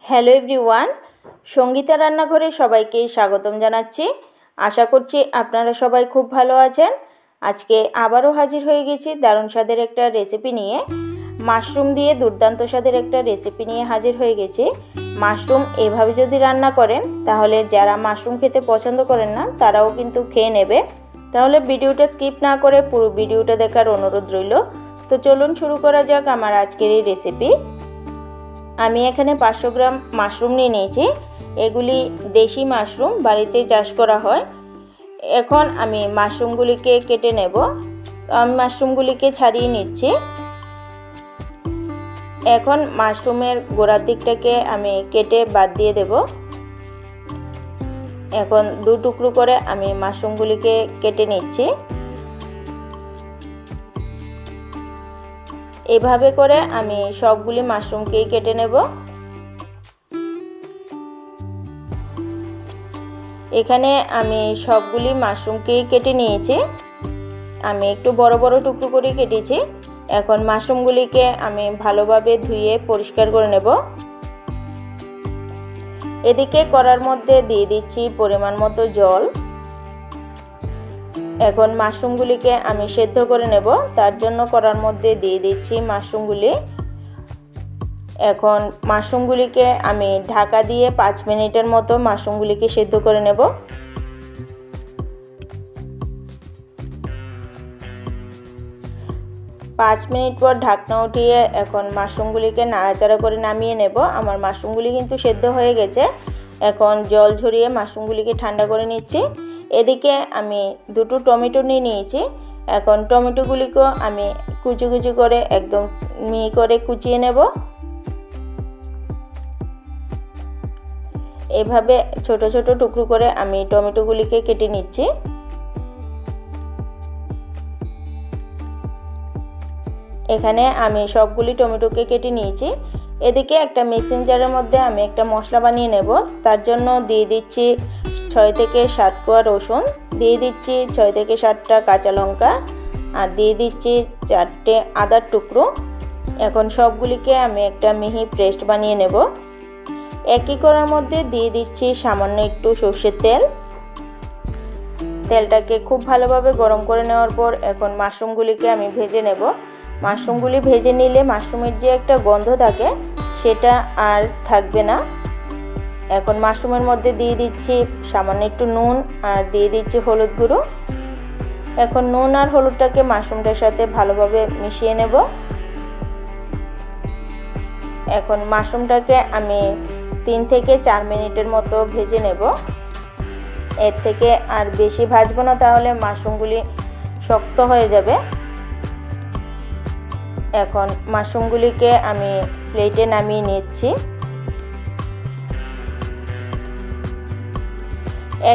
Hello everyone, Sangeeta রান্নাঘরে সবাইকে স্বাগতম জানাচ্ছি। আশা করছি আপনারা সবাই খুব ভালো আছেন। আজকে আবারও হাজির হয়ে গেছি দারুণ স্বাদের একটা রেসিপি নিয়ে। মাশরুম দিয়ে দুর্দান্ত স্বাদের একটা রেসিপি নিয়ে হাজির হয়ে গেছি। মাশরুম এভাবে যদি রান্না করেন তাহলে যারা মাশরুম খেতে পছন্দ করেন না তারাও কিন্তু খেয়ে নেবে। তাহলে ভিডিওটা স্কিপ না করে পুরো ভিডিওটা দেখার অনুরোধ রইল। তো চলুন শুরু করা যাক আমার আজকের এই রেসিপি। আমি এখানে 500 গ্রাম মাশরুম নিয়ে নিয়েছি। এগুলি দেশি মাশরুম, বাড়িতে চাষ করা হয়। এখন আমি মাশরুমগুলিকে কেটে নেব। আমি মাশরুমগুলিকে ছাড়িয়ে নিচ্ছি। এখন মাশরুমের গোড়ার দিকটাকে আমি কেটে বাদ দিয়ে দেব। এখন দু টুকরো করে আমি মাশরুমগুলিকে কেটে নিচ্ছি। এভাবে করে আমি সবগুলি মাশরুমকেই কেটে নেব। এখানে আমি সবগুলি মাশরুমকেই কেটে নিয়েছি। আমি একটু বড় বড় টুকরো করে কেটেছি। এখন মাশরুমগুলিকে আমি ভালোভাবে ধুয়ে পরিষ্কার করে নেব। এদিকে কড়ার মধ্যে দিয়ে দিচ্ছি পরিমাণ মতো জল। এখন মাশরুমগুলিকে আমি সেদ্ধ করে নেব, তার জন্য কড়ার মধ্যে দিয়ে দিচ্ছি মাশরুমগুলি। এখন মাশরুমগুলিকে আমি ঢাকা দিয়ে 5 মিনিটের মতো মাশরুমগুলিকে সেদ্ধ করে নেব। পাঁচ মিনিট পর ঢাকনা উঠিয়ে এখন মাশরুমগুলিকে নাড়াচাড়া করে নামিয়ে নেব। আমার মাশরুমগুলি কিন্তু সেদ্ধ হয়ে গেছে। এখন জল ঝরিয়ে মাশরুমগুলিকে ঠান্ডা করে নিচ্ছি। এদিকে আমি দুটো টমেটো নিয়ে নিয়েছি। এখন টমেটোগুলিকেও আমি কুচি কুচি করে একদম মিহি করে কুচিয়ে নেব। এভাবে ছোট ছোট টুকরো করে আমি টমেটোগুলিকে কেটে নিচ্ছি। এখানে আমি সবগুলি টমেটোকে কেটে নিয়েছি। এদিকে একটা মিক্সিং জারের মধ্যে আমি একটা মশলা বানিয়ে নেব। তার জন্য দিয়ে দিচ্ছি 6 থেকে 7 কোয়া রসুন, দিয়ে দিচ্ছি 6 থেকে 7টা কাঁচা লঙ্কা, আর দিয়ে দিচ্ছি 4টে আদার টুকরো। এখন সবগুলিকে আমি একটা মিহি পেস্ট বানিয়ে নেব। একই কড়ার মধ্যে দিয়ে দিচ্ছি সামান্য একটু সর্ষের তেল। তেলটাকে খুব ভালোভাবে গরম করে নেওয়ার পর এখন মাশরুমগুলিকে আমি ভেজে নেব। মাশরুমগুলি ভেজে নিলে মাশরুমের যে একটা গন্ধ থাকে সেটা আর থাকবে না। এখন মাশরুমের মধ্যে দিয়ে দিচ্ছি সামান্য একটু নুন আর দিয়ে দিচ্ছি হলুদ গুঁড়ো। এখন নুন আর হলুদটাকে মাশরুমটার সাথে ভালোভাবে মিশিয়ে নেব। এখন মাশরুমটাকে আমি 3 থেকে 4 মিনিটের মতো ভেজে নেব। এর থেকে আর বেশি ভাজবো না, তাহলে মাশরুমগুলি শক্ত হয়ে যাবে। এখন মাশরুমগুলিকে আমি প্লেটে নামিয়ে নিচ্ছি।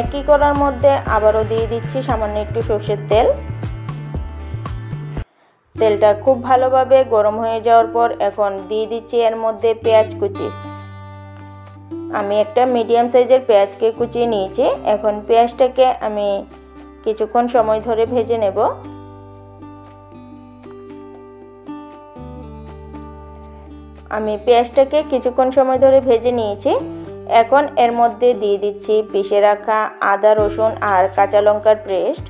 একই কড়ার মধ্যে আবারও দিয়ে দিচ্ছি সামান্য একটু সর্ষের তেল। তেলটা খুব ভালোভাবে গরম হয়ে যাওয়ার পর এখন দিয়ে দিচ্ছি এর মধ্যে পেঁয়াজ কুচি। আমি একটা মিডিয়াম সাইজের পেঁয়াজকে কুচিয়ে নিয়েছি। এখন পেঁয়াজটাকে আমি কিছুক্ষণ সময় ধরে ভেজে নেব। আমি পেঁয়াজটাকে কিছুক্ষণ সময় ধরে ভেজে নিয়েছি। এখন এর মধ্যে দিয়ে দিচ্ছি পিষে রাখা আদা, রসুন আর কাঁচা লঙ্কার পেস্ট।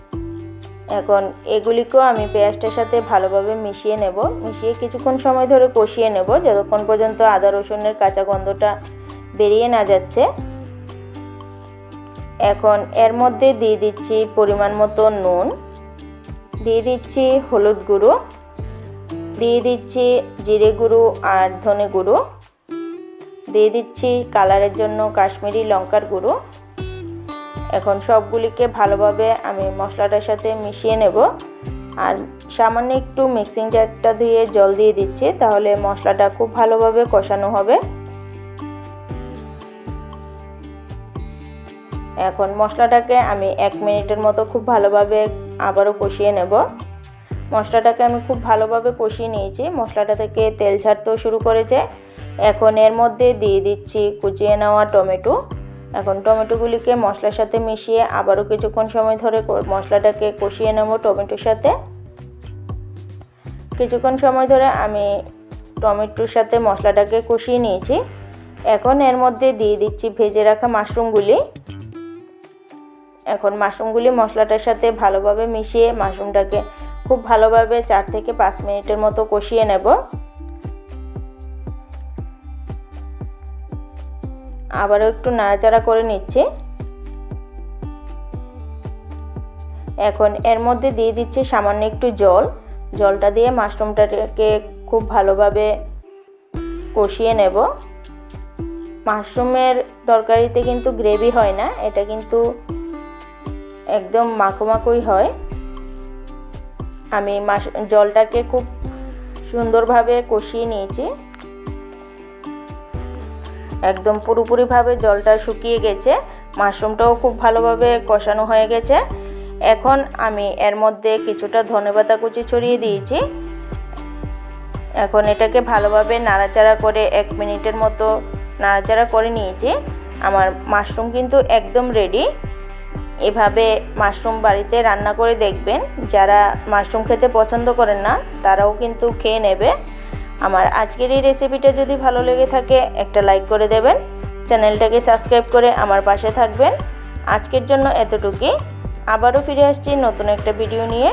এখন এগুলিকেও আমি পেঁয়াজটার সাথে ভালোভাবে মিশিয়ে নেব। মিশিয়ে কিছুক্ষণ সময় ধরে কষিয়ে নেব, যতক্ষণ পর্যন্ত আদা রসুনের কাঁচা গন্ধটা বেরিয়ে না যাচ্ছে। এখন এর মধ্যে দিয়ে দিচ্ছি পরিমাণ মতো নুন, দিয়ে দিচ্ছি হলুদ গুঁড়ো, দিয়ে দিচ্ছি জিরে গুঁড়ো আর ধনে গুঁড়ো, দিয়ে দিচ্ছি কালারের জন্য কাশ্মীরি লঙ্কার গুঁড়ো। এখন সবগুলিকে ভালোভাবে আমি মশলাটার সাথে মিশিয়ে নেব। আর সামান্য একটু মিক্সিং জারটা ধুয়ে জল দিয়ে দিচ্ছি, তাহলে মশলাটা খুব ভালোভাবে কষানো হবে। এখন মশলাটাকে আমি 1 মিনিটের মতো খুব ভালোভাবে আবারও কষিয়ে নেব। মশলাটাকে আমি খুব ভালোভাবে কষিয়ে নিয়েছি। মশলাটা থেকে তেল ছাড়তেও শুরু করেছে। এখন এর মধ্যে দিয়ে দিচ্ছি কুচিয়ে নেওয়া টমেটো। এখন টমেটোগুলিকে মশলার সাথে মিশিয়ে আবারও কিছুক্ষণ সময় ধরে মশলাটাকে কষিয়ে নেব টমেটোর সাথে। কিছুক্ষণ সময় ধরে আমি টমেটোর সাথে মশলাটাকে কষিয়ে নিয়েছি। এখন এর মধ্যে দিয়ে দিচ্ছি ভেজে রাখা মাশরুমগুলি। এখন মাশরুমগুলি মশলাটার সাথে ভালোভাবে মিশিয়ে মাশরুমটাকে খুব ভালোভাবে 4 থেকে 5 মিনিটের মতো কষিয়ে নেব। আবারও একটু নাড়াচাড়া করে নিচ্ছি। এখন এর মধ্যে দিয়ে দিচ্ছি সামান্য একটু জল। জলটা দিয়ে মাশরুমটাকে খুব ভালোভাবে কষিয়ে নেব। মাশরুমের তরকারিতে কিন্তু গ্রেভি হয় না, এটা কিন্তু একদম মাখো মাখোই হয়। আমি জলটাকে খুব সুন্দরভাবে কষিয়ে নিয়েছি। একদম পুরোপুরিভাবে জলটা শুকিয়ে গেছে, মাশরুমটাও খুব ভালোভাবে কষানো হয়ে গেছে। এখন আমি এর মধ্যে কিছুটা ধনেপাতা কুচি ছড়িয়ে দিয়েছি। এখন এটাকে ভালোভাবে নাড়াচাড়া করে 1 মিনিটের মতো নাড়াচাড়া করে নিয়েছি। আমার মাশরুম কিন্তু একদম রেডি। এভাবে মাশরুম বাড়িতে রান্না করে দেখবেন। যারা মাশরুম খেতে পছন্দ করেন না তারাও কিন্তু খেয়ে নেবে। আমার আজকের এই রেসিপিটা যদি ভালো লেগে থাকে একটা লাইক করে দেবেন, চ্যানেলটাকে সাবস্ক্রাইব করে আমার পাশে থাকবেন। আজকের জন্য এতটুকুই। আবারও ফিরে আসছি নতুন একটা ভিডিও নিয়ে।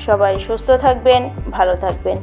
সবাই সুস্থ থাকবেন, ভালো থাকবেন।